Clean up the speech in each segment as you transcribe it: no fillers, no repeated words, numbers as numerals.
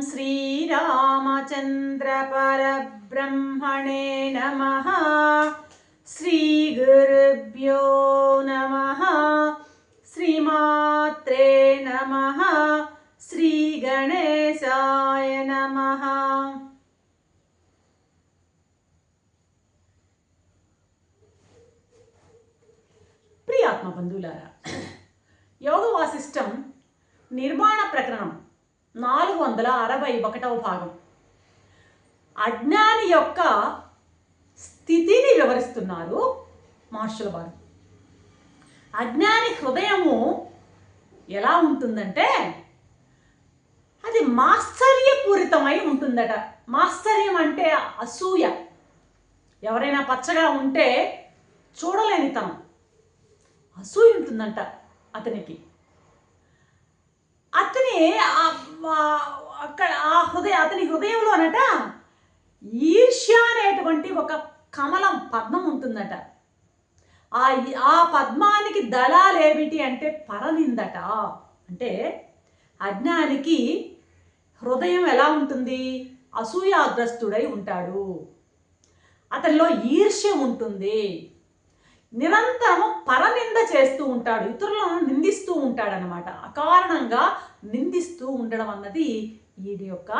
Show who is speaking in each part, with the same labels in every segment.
Speaker 1: श्रीरामचंद्र परब्रह्मणे नमः। श्रीगुरुभ्यो नमः। श्रीमात्रे नमः। श्रीगणेशाय नमः। ప్రియాత్మ బంధువులారా, యోగ వాసిష్టం నిర్మాణ ప్రకరణం 461వ భాగం అజ్ఞాని యొక్క స్థితిని వివరిస్తున్నారు మహర్షుల వారు. అజ్ఞాని హృదయము ఎలా ఉంటుందంటే అది మాత్సర్యపూరితమై ఉంటుందట. మాత్సర్యం అంటే అసూయ. ఎవరైనా పచ్చగా ఉంటే చూడలేనితనం, అసూయ ఉంటుందంట అతనికి. అతని హృదయంలోనట ఈర్ష్య అనేటువంటి ఒక కమలం పద్మం ఉంటుందట. ఆ పద్మానికి దళాలు ఏమిటి అంటే పరనిందట. అంటే అజ్ఞానికి హృదయం ఎలా ఉంటుంది? అసూయాగ్రస్తుడై ఉంటాడు. అతనిలో ఈర్ష్య ఉంటుంది. నిరంతరము పరనింద చేస్తూ ఉంటాడు, ఇతరులను నిందిస్తూ ఉంటాడనమాట. అకారణంగా నిందిస్తూ ఉండడం అన్నది వీడి యొక్క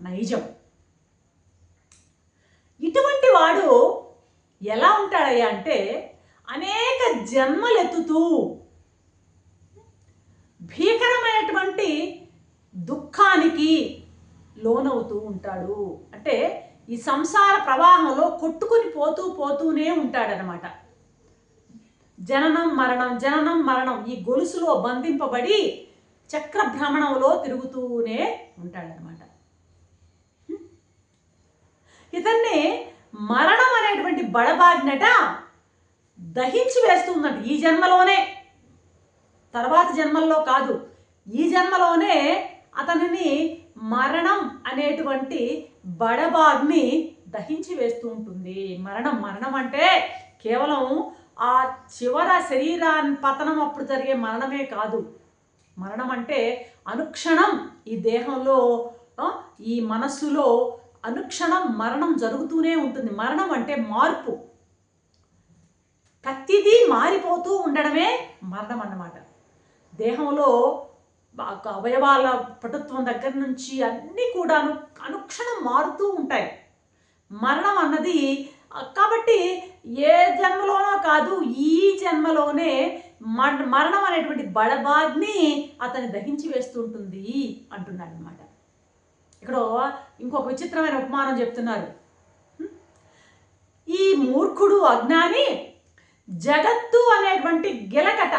Speaker 1: నైజం. ఇటువంటి వాడు ఎలా ఉంటాడయ్యా అంటే అనేక జన్మలెత్తుతూ భీకరమైనటువంటి దుఃఖానికి లోనవుతూ ఉంటాడు. అంటే ఈ సంసార ప్రవాహంలో కొట్టుకుని పోతూనే ఉంటాడనమాట. జననం మరణం, జననం మరణం, ఈ గొలుసులో బంధింపబడి చక్రభ్రమణంలో తిరుగుతూనే ఉంటాడనమాట. ఇతన్ని మరణం అనేటువంటి బడబాగ్నట దహించి వేస్తుందట. ఈ జన్మలోనే, తర్వాత జన్మల్లో కాదు, ఈ జన్మలోనే అతనిని మరణం అనేటువంటి బడబాగ్ని దహించి వేస్తూ ఉంటుంది. మరణం అంటే కేవలం ఆ చివర శరీరాన్ని పతనం అప్పుడు జరిగే మరణమే కాదు. మరణం అంటే అనుక్షణం ఈ దేహంలో, ఈ మనస్సులో అనుక్షణం మరణం జరుగుతూనే ఉంటుంది. మరణం అంటే మార్పు, ప్రతిదీ మారిపోతూ ఉండడమే మరణం అన్నమాట. దేహంలో అవయవాల పటుత్వం దగ్గర నుంచి అన్నీ కూడాను అనుక్షణం మారుతూ ఉంటాయి. మరణం అన్నది కాబట్టి ఏ జన్మలోనో కాదు, ఈ జన్మలోనే మరణం అనేటువంటి బడబాగ్ని అతన్ని దహించి వేస్తుంటుంది అంటున్నాడు అనమాట. ఇక్కడ ఇంకొక విచిత్రమైన ఉపమానం చెప్తున్నారు. ఈ మూర్ఖుడు అజ్ఞాని జగత్తు అనేటువంటి గిలకట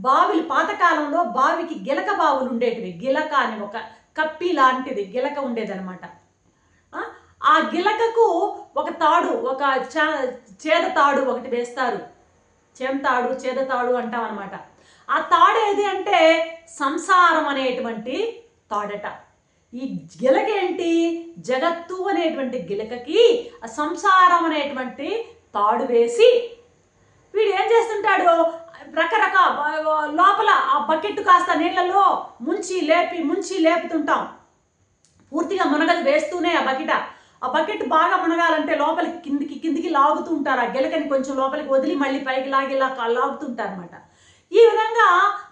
Speaker 1: బావిలు, పాతకాలంలో బావికి గిలక బావులు ఉండేటివి. గిలక అని ఒక కప్పి లాంటిది గిలక ఉండేదన్నమాట. ఆ గిలకకు ఒక తాడు, ఒక చేద తాడు ఒకటి వేస్తారు. చేమతాడు, చేదతాడు అంటాం అనమాట. ఆ తాడు ఏది అంటే సంసారం అనేటువంటి తాడట. ఈ గిలక ఏంటి? జగత్తు అనేటువంటి గిలకకి ఆ సంసారం అనేటువంటి తాడు వేసి వీడు ఏం చేస్తుంటాడు? లోపల ఆ బకెట్ కాస్త నీళ్ళలో ముంచి లేపుతుంటాం. పూర్తిగా మునగలు వేస్తూనే ఆ బకెట్ బాగా మునగాలంటే లోపలికి కిందికి లాగుతూ ఉంటారు. ఆ గిలకని కొంచెం లోపలికి వదిలి మళ్ళీ పైకి లాగుతుంటారు అనమాట. ఈ విధంగా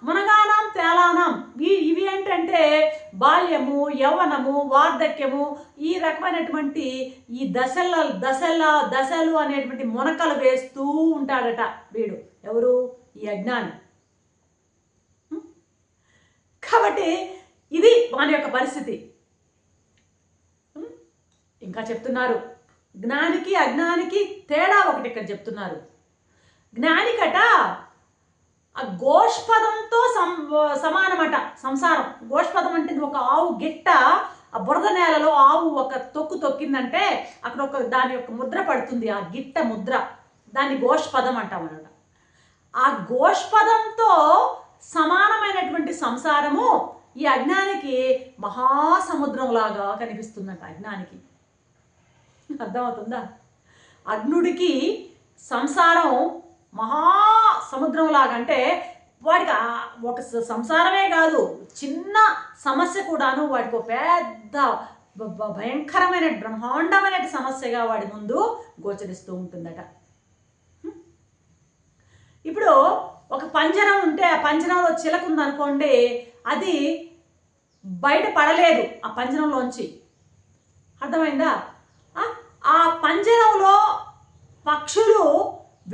Speaker 1: మునగానం తేలానం ఇవి ఏంటంటే బాల్యము, యవ్వనము, వార్ధక్యము, ఈ రకమైనటువంటి ఈ దశలు అనేటువంటి మునకలు వేస్తూ ఉంటాడట వీడు. ఎవరు? ఈ అజ్ఞాని. కాబట్టి ఇది మన యొక్క పరిస్థితి. ఇంకా చెప్తున్నారు, జ్ఞానికి అజ్ఞానికి తేడా ఒకటి ఇక్కడ చెప్తున్నారు. జ్ఞానికట ఆ గోష్పదంతో సమానమట సంసారం. గోష్పదం అంటే ఒక ఆవు గిట్ట ఆ బురద నేలలో ఆవు ఒక తొక్కిందంటే అక్కడ దాని యొక్క ముద్ర పడుతుంది, ఆ గిట్ట ముద్ర. దాన్ని గోష్పదం అంటాం అన్నమాట. ఆ గోష్పదంతో సమానమైనటువంటి సంసారము ఈ అజ్ఞానికి మహాసముద్రంలాగా కనిపిస్తుందట. అజ్ఞానికి అర్థమవుతుందా? అగ్నుడికి సంసారం మహాసముద్రం లాగా. అంటే వాడికి ఒక సంసారమే కాదు, చిన్న సమస్య కూడాను వాడికి ఒక పెద్ద భయంకరమైన బ్రహ్మాండమైన సమస్యగా వాడి ముందు గోచరిస్తూ ఉంటుందట. ఇప్పుడు ఒక పంజరం ఉంటే ఆ పంజరంలో చిలక ఉందనుకోండి, అది బయట పడలేదు ఆ పంజరంలోంచి. అర్థమైందా? ఆ పంజరంలో పక్షులు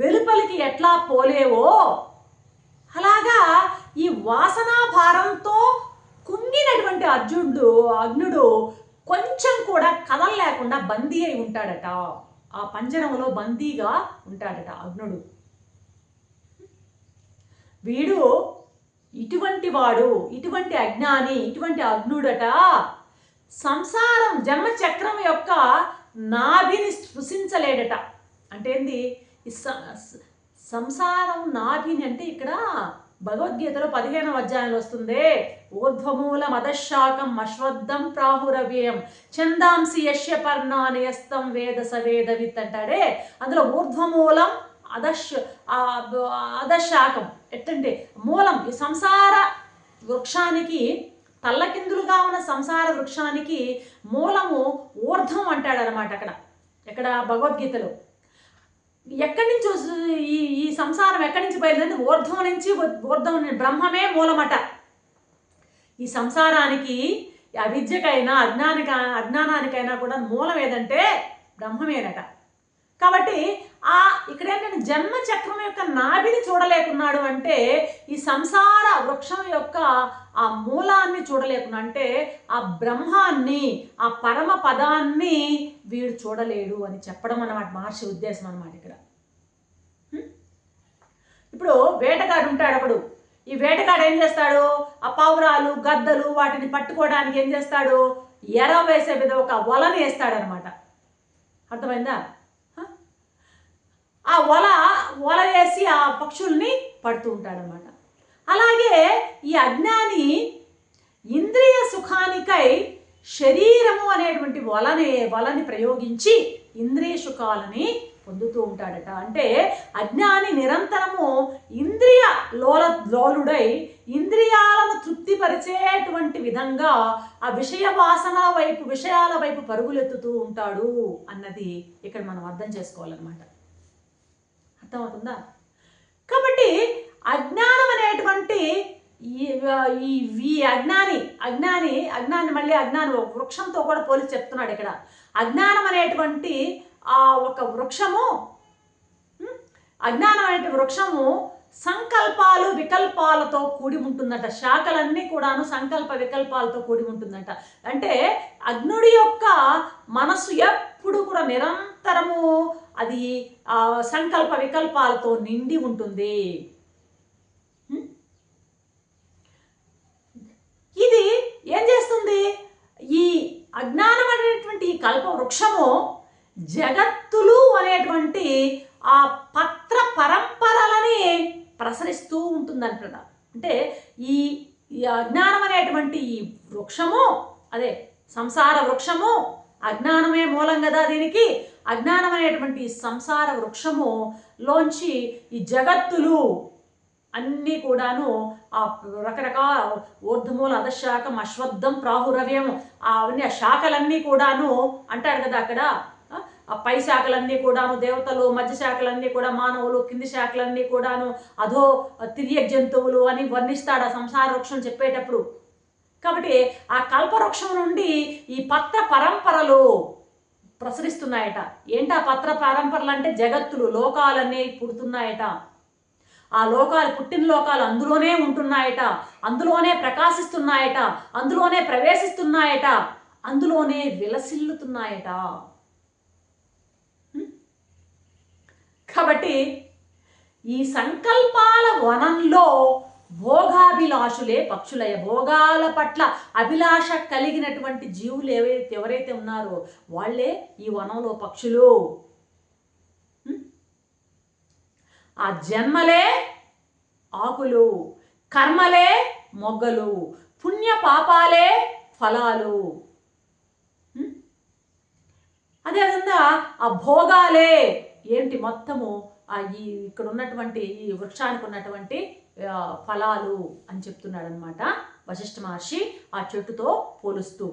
Speaker 1: వెలుపలికి ఎట్లా పోలేవో అలాగా ఈ వాసనా భారంతో కుంగినటువంటి అగ్నుడు కొంచెం కూడా కదలలేకుండా బందీ అయి ఉంటాడట. ఆ పంజరంలో బందీగా ఉంటాడట అగ్నుడు. వీడు ఇటువంటి వాడు, ఇటువంటి అజ్ఞాని, ఇటువంటి అగ్నుడట సంసారం జన్మచక్రం యొక్క నాభిని స్పృశించలేడట. అంటే ఏంది? సంసారం నాభిని అంటే ఇక్కడ భగవద్గీతలో 15వ అధ్యాయంలో వస్తుంది, ఊర్ధ్వమూలం అధశాకం అశ్వద్ధం ప్రాహురవ్యయం ఛందాంసి యశ్య పర్ణాని యస్తం వేద సవేదవిత్ అంటాడే. అందులో ఊర్ధ్వమూలం అధశాకం ఎట్టంటే మూలం, ఈ సంసార వృక్షానికి తల్లకిందులుగా ఉన్న సంసార వృక్షానికి మూలము ఊర్ధ్వం అంటాడనమాట. ఎక్కడ భగవద్గీతలో ఎక్కడి నుంచి ఈ సంసారం ఎక్కడి నుంచి బయలుదేరింది? ఊర్ధ్వం నుంచి. ఊర్ధ్వం బ్రహ్మమే మూలమట. ఈ సంసారానికి, అవిద్యకైనా అజ్ఞానానికైనా కూడా మూలం ఏదంటే బ్రహ్మమేనట. కాబట్టి ఇక్కడ ఏంటంటే జన్మ చక్రం యొక్క నాభిని చూడలేకున్నాడు అంటే ఈ సంసార వృక్షం యొక్క ఆ మూలాన్ని చూడలేకున్నా అంటే ఆ బ్రహ్మాన్ని, ఆ పరమ పదాన్ని వీడు చూడలేడు అని చెప్పడం అన్నమాట మహర్షి ఉద్దేశం అన్నమాట ఇక్కడ. ఇప్పుడు వేటగాడు ఉంటాడు ఒకడు. ఈ వేటగాడు ఏం చేస్తాడు? ఆ పావురాలు, గద్దలు వాటిని పట్టుకోవడానికి ఏం చేస్తాడు? ఎర వేసే మీద ఒక వలని వేస్తాడనమాట. అర్థమైందా? ఆ వల వేసి ఆ పక్షుల్ని పడుతూ ఉంటాడనమాట. అలాగే ఈ అజ్ఞాని ఇంద్రియ సుఖానికై శరీరము అనేటువంటి వలని ప్రయోగించి ఇంద్రియ సుఖాలని పొందుతూ ఉంటాడట. అంటే అజ్ఞాని నిరంతరము ఇంద్రియ లోలుడై ఇంద్రియాలను తృప్తిపరిచేటువంటి విధంగా ఆ విషయాల వైపు పరుగులెత్తుతూ ఉంటాడు అన్నది ఇక్కడ మనం అర్థం చేసుకోవాలన్నమాట. అర్థమవుతుందా? కాబట్టి అజ్ఞానం అనేటువంటి ఈ అజ్ఞాని మళ్ళీ అజ్ఞానం వృక్షంతో కూడా పోలిసి చెప్తున్నాడు ఇక్కడ. అజ్ఞానం అనేటువంటి ఒక వృక్షము, అజ్ఞానం అనే వృక్షము సంకల్పాలు వికల్పాలతో కూడి ఉంటుందట. శాఖలన్నీ కూడాను సంకల్ప వికల్పాలతో కూడి ఉంటుందట. అంటే అగ్నుడి యొక్క మనస్సు ఎప్పుడు కూడా నిరంతరము అది సంకల్ప వికల్పాలతో నిండి ఉంటుంది. ఇది ఏం చేస్తుంది? ఈ అజ్ఞానం అనేటువంటి ఈ కల్ప వృక్షము జగత్తులు అనేటువంటి ఆ పత్ర పరంపరలని ప్రసరిస్తూ ఉంటుందంట. అంటే ఈ అజ్ఞానం అనేటువంటి ఈ వృక్షము, అదే సంసార వృక్షము, అజ్ఞానమే మూలం కదా దీనికి. అజ్ఞానం అనేటువంటి సంసార వృక్షము లోంచి ఈ జగత్తులు అన్నీ కూడాను ఆ రకరకాల ఊర్ధమూల అధశాకం అశ్వద్ధం ప్రాహురవ్యం అవన్నీ ఆ శాఖలన్నీ కూడాను అంటాడు కదా అక్కడ. ఆ పై శాఖలన్నీ కూడాను దేవతలు, మధ్య శాఖలన్నీ కూడా మానవులు, కింది శాఖలన్నీ కూడాను అధో తిర్య జంతువులు అని వర్ణిస్తాడు ఆ సంసార వృక్షం చెప్పేటప్పుడు. కాబట్టి ఆ కల్పవృక్షం నుండి ఈ పత్ర పరంపరలు ప్రసరిస్తున్నాయట. ఏంటా పత్ర పరంపరలు అంటే జగత్తులు, లోకాలన్నీ పుడుతున్నాయట. ఆ లోకాలు, పుట్టిన లోకాలు అందులోనే ఉంటున్నాయట, అందులోనే ప్రకాశిస్తున్నాయట, అందులోనే ప్రవేశిస్తున్నాయట, అందులోనే విలసిల్లుతున్నాయట. కాబట్టి ఈ సంకల్పాల వనంలో భోగాభిలాషులే పక్షులయ్య. భోగాల పట్ల అభిలాష కలిగినటువంటి జీవులు ఎవరైతే ఉన్నారో వాళ్ళే ఈ వనంలో పక్షులు. ఆ జన్మలే ఆకులు, కర్మలే మొగ్గలు, పుణ్య పాపాలే ఫలాలు. అదేవిధంగా ఆ భోగాలే ఏంటి? మొత్తము ఇక్కడ ఉన్నటువంటి ఈ వృక్షానికి ఉన్నటువంటి ఫలాలు అని చెప్తున్నాడు అనమాట వశిష్ఠ మహర్షి ఆ చెట్టుతో పోలుస్తూ.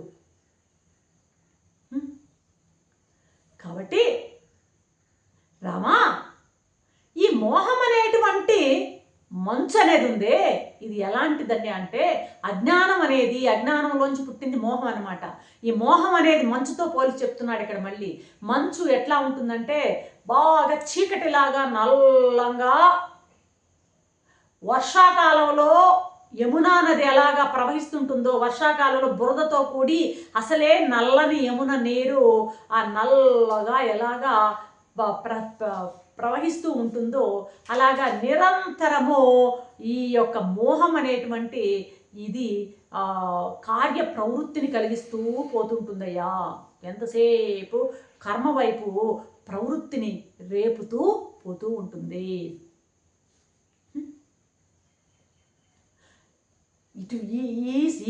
Speaker 1: కాబట్టి రామా, ఈ మోహం అనేటువంటి మంచు అనేది ఉందే, ఇది ఎలాంటిదండి అంటే అజ్ఞానం అనేది, అజ్ఞానంలోంచి పుట్టింది మోహం అనమాట. ఈ మోహం అనేది మంచుతో పోల్చి చెప్తున్నాడు ఇక్కడ. మళ్ళీ మంచు ఎట్లా ఉంటుందంటే బాగా చీకటిలాగా నల్లంగా, వర్షాకాలంలో యమునా నది ఎలాగా ప్రవహిస్తుంటుందో, వర్షాకాలంలో బురదతో కూడి అసలే నల్లని యమున నీరు ఆ నల్లగా ఎలాగా ప్రవహిస్తూ ఉంటుందో, అలాగా నిరంతరము ఈ యొక్క మోహం అనేటువంటి ఇది కార్య ప్రవృత్తిని కలిగిస్తూ పోతుంటుందయ్యా. ఎంతసేపు కర్మ వైపు ప్రవృత్తిని రేపుతూ పోతూ ఉంటుంది. ఇటు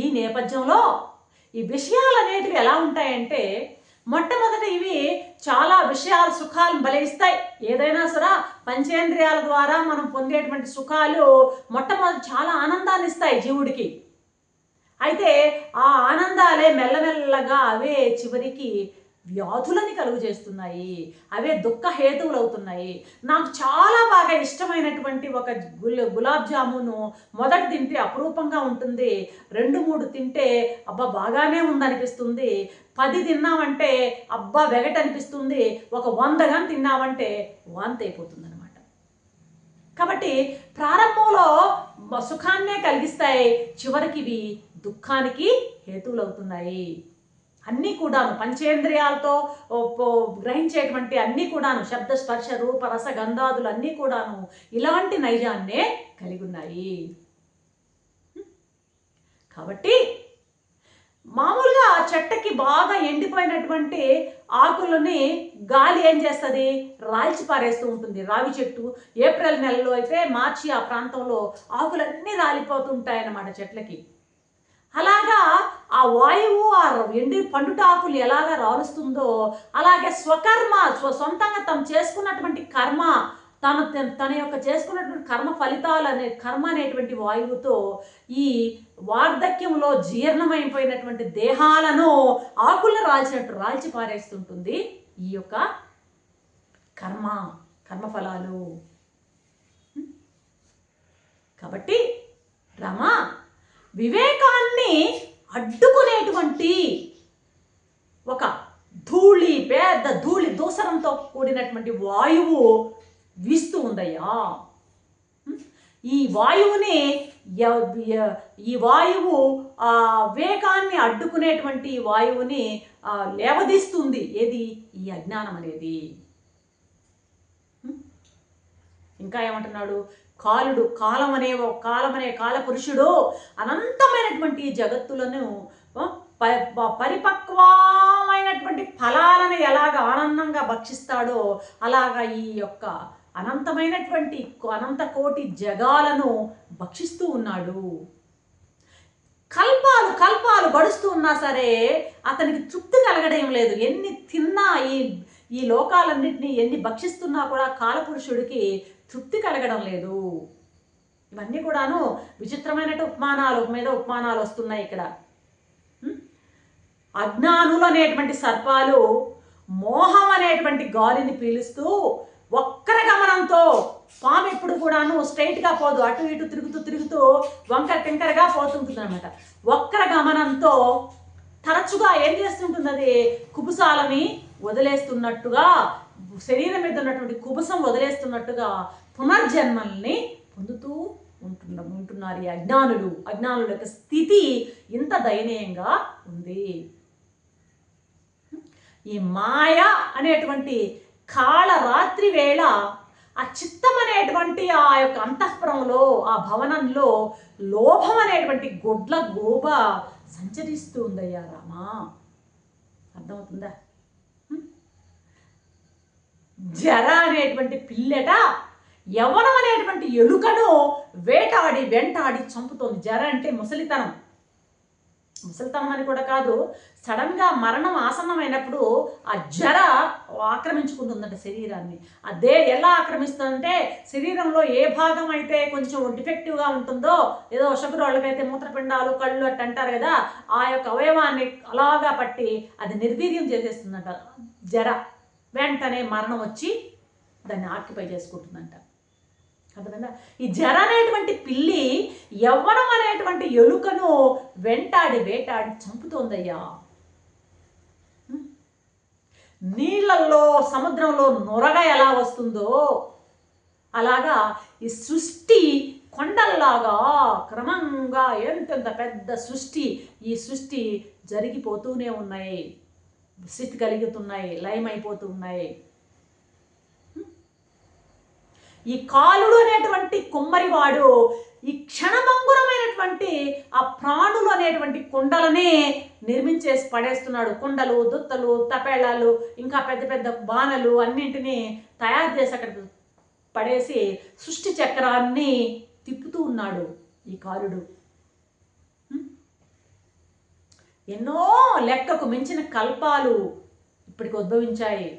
Speaker 1: ఈ నేపథ్యంలో ఈ విషయాలు అనేటివి ఎలా ఉంటాయంటే, మొట్టమొదట ఇవి చాలా విషయాలు సుఖాలను బలిస్తాయి. ఏదైనా సరే పంచేంద్రియాల ద్వారా మనం పొందేటువంటి సుఖాలు మొట్టమొదటి చాలా ఆనందాన్ని ఇస్తాయి జీవుడికి. అయితే ఆ ఆనందాలే మెల్లమెల్లగా అవే చివరికి వ్యాధులని కలుగు చేస్తున్నాయి, అవే దుఃఖ హేతువులు అవుతున్నాయి. నాకు చాలా బాగా ఇష్టమైనటువంటి ఒక గులాబ్ జామును మొదటి తింటే అపురూపంగా ఉంటుంది, 2-3 తింటే అబ్బా బాగానే ఉందనిపిస్తుంది, 10 తిన్నామంటే అబ్బా వెగటనిపిస్తుంది, ఒక 100 కానీ తిన్నామంటే వాంతి అయిపోతుంది అనమాట. కాబట్టి ప్రారంభంలో సుఖాన్నే కలిగిస్తాయి, చివరికి ఇవి దుఃఖానికి హేతువులు అవుతున్నాయి. అన్నీ కూడాను పంచేంద్రియాలతో గ్రహించేటువంటి అన్నీ కూడాను, శబ్ద స్పర్శ రూప రస గంధాదులు అన్నీ కూడాను ఇలాంటి నైజాన్నే కలిగి ఉన్నాయి. కాబట్టి మామూలుగా చెట్టుకి బాగా ఎండిపోయినటువంటి ఆకులని గాలి ఏం చేస్తుంది, రాల్చి పారేస్తూ ఉంటుంది. రావి చెట్టు ఏప్రిల్ నెలలో అయితే మార్చి ఆ ప్రాంతంలో ఆకులన్నీ రాలిపోతూ ఉంటాయన్నమాట చెట్లకి. అలాగా ఆ వాయువు ఆ ఎండి పండుటాకులు ఎలాగా రాలుస్తుందో, అలాగే స్వకర్మ సొంతంగా తను చేసుకున్నటువంటి కర్మ, తన యొక్క చేసుకున్నటువంటి కర్మ ఫలితాలు కర్మ అనేటువంటి వాయువుతో ఈ వార్ధక్యంలో జీర్ణమైపోయినటువంటి దేహాలను ఆకులను రాల్చినట్టు రాల్చి పారేస్తుంటుంది ఈ యొక్క కర్మఫలాలు. కాబట్టి రమా, వివేకాన్ని అడ్డుకునేటువంటి ఒక పెద్ద ధూళి దూసరంతో కూడినటువంటి వాయువు వీస్తూ ఉందయ్యా. ఈ వాయువు వివేకాన్ని అడ్డుకునేటువంటి వాయువుని లేవదీస్తుంది. ఏది? ఈ అజ్ఞానం అనేది. ఇంకా ఏమంటున్నాడు? కాలమనే కాలపురుషుడు అనంతమైనటువంటి జగత్తులను పరిపక్వమైనటువంటి ఫలాలను ఎలాగ ఆనందంగా భక్షిస్తాడో అలాగా ఈ యొక్క అనంతమైనటువంటి అనంత కోటి జగాలను భక్షిస్తూ ఉన్నాడు. కల్పాలు గడుస్తూ ఉన్నా సరే అతనికి తృప్తి కలగడం లేదు. ఎన్ని తిన్నా ఈ లోకాలన్నింటినీ ఎన్ని భక్షిస్తున్నా కూడా కాలపురుషుడికి తృప్తి కలగడం లేదు. ఇవన్నీ కూడాను విచిత్రమైనటువంటి ఉపమానాలు వస్తున్నాయి ఇక్కడ. అజ్ఞానులు అనేటువంటి సర్పాలు మోహం అనేటువంటి గాలిని పీలుస్తూ వక్ర గమనంతో, పాము ఎప్పుడు కూడాను స్ట్రైట్గా పోదు, అటు ఇటు తిరుగుతూ వంకర టింకరగా పోతుంటుంది అనమాట. వక్ర గమనంతో తరచుగా ఏం చేస్తుంటుంది? అది కుబుసాలని వదిలేస్తున్నట్టుగా, శరీరం మీద ఉన్నటువంటి కుబుసం వదిలేస్తున్నట్టుగా పునర్జన్మల్ని పొందుతూ ఉంటున్నారు ఈ అజ్ఞానుల యొక్క స్థితి ఇంత దయనీయంగా ఉంది. ఈ మాయ అనేటువంటి కాళరాత్రి వేళ ఆ చిత్తం అనేటువంటి ఆ యొక్క అంతఃపురంలో, ఆ భవనంలో లోభం అనేటువంటి గొడ్ల గోబ సంచరిస్తూ ఉందయ్యా రామా. అర్థమవుతుందా? జర అనేటువంటి పిల్లట యవ్వనం అనేటువంటి ఎలుకను వెంటాడి చంపుతోంది. జర అంటే ముసలితనం అని కూడా కాదు, సడన్గా మరణం ఆసన్నమైనప్పుడు ఆ జర ఆక్రమించుకుంటుందంట శరీరాన్ని. అదే ఎలా ఆక్రమిస్తుందంటే, శరీరంలో ఏ భాగం అయితే కొంచెం డిఫెక్టివ్గా ఉంటుందో, ఏదో షుగర్ వాళ్ళకైతే మూత్రపిండాలు, కళ్ళు అట్ట అంటారు కదా, ఆ యొక్క అవయవాన్ని అలాగా పట్టి అది నిర్వీర్యం చేసేస్తుందంట జర. వెంటనే మరణం వచ్చి దాన్ని ఆక్యుపై చేసుకుంటుందంట. అర్థమైందా? ఈ జర అనేటువంటి పిల్లి యవ్వనం అనేటువంటి ఎలుకను వెంటాడి వేటాడి చంపుతోందయ్యా. నీళ్ళల్లో సముద్రంలో నొరగ ఎలా వస్తుందో అలాగా ఈ సృష్టి కొండల్లాగా క్రమంగా ఎంతెంత పెద్ద సృష్టి, ఈ సృష్టి జరిగిపోతూనే ఉన్నాయి, స్థితి కలుగుతున్నాయి, లయమైపోతూ ఉన్నాయి. ఈ కాలుడు అనేటువంటి కుమ్మరివాడు ఈ క్షణభంగురమైనటువంటి ఆ ప్రాణులు అనేటువంటి కుండలనే నిర్మించేసి పడేస్తున్నాడు. కుండలు, దుత్తలు, తపేళాలు, ఇంకా పెద్ద పెద్ద బాణలు అన్నింటినీ తయారు చేసి అక్కడ పడేసి సృష్టి చక్రాన్ని తిప్పుతూ ఉన్నాడు ఈ కాలుడు. ఎన్నో లెక్కకు మించిన కల్పాలు ఇప్పటికి ఉద్భవించాయి.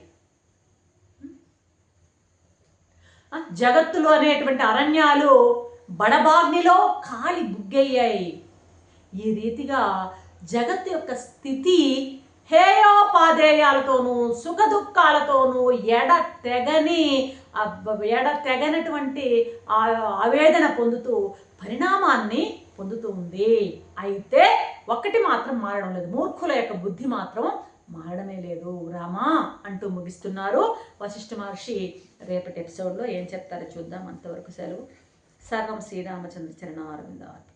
Speaker 1: జగత్తులు అనేటువంటి అరణ్యాలు బడబాగ్నిలో కాలి బుగ్గయ్యాయి. ఈ రీతిగా జగత్తు యొక్క స్థితి హేయోపాదేయాలతోనూ సుఖ దుఃఖాలతోనూ ఎడతెగనటువంటి ఆవేదన పొందుతూ పరిణామాన్ని పొందుతూ ఉంది. అయితే ఒక్కటి మాత్రం మారడం లేదు, మూర్ఖుల యొక్క బుద్ధి మాత్రం మారడమే లేదు రామా అంటూ ముగిస్తున్నారు వశిష్ఠ మహర్షి. రేపటి ఎపిసోడ్లో ఏం చెప్తారో చూద్దాం. అంతవరకు సెలవు. సర్వం శ్రీరామచంద్ర చరణారవిందార్పణమస్తు.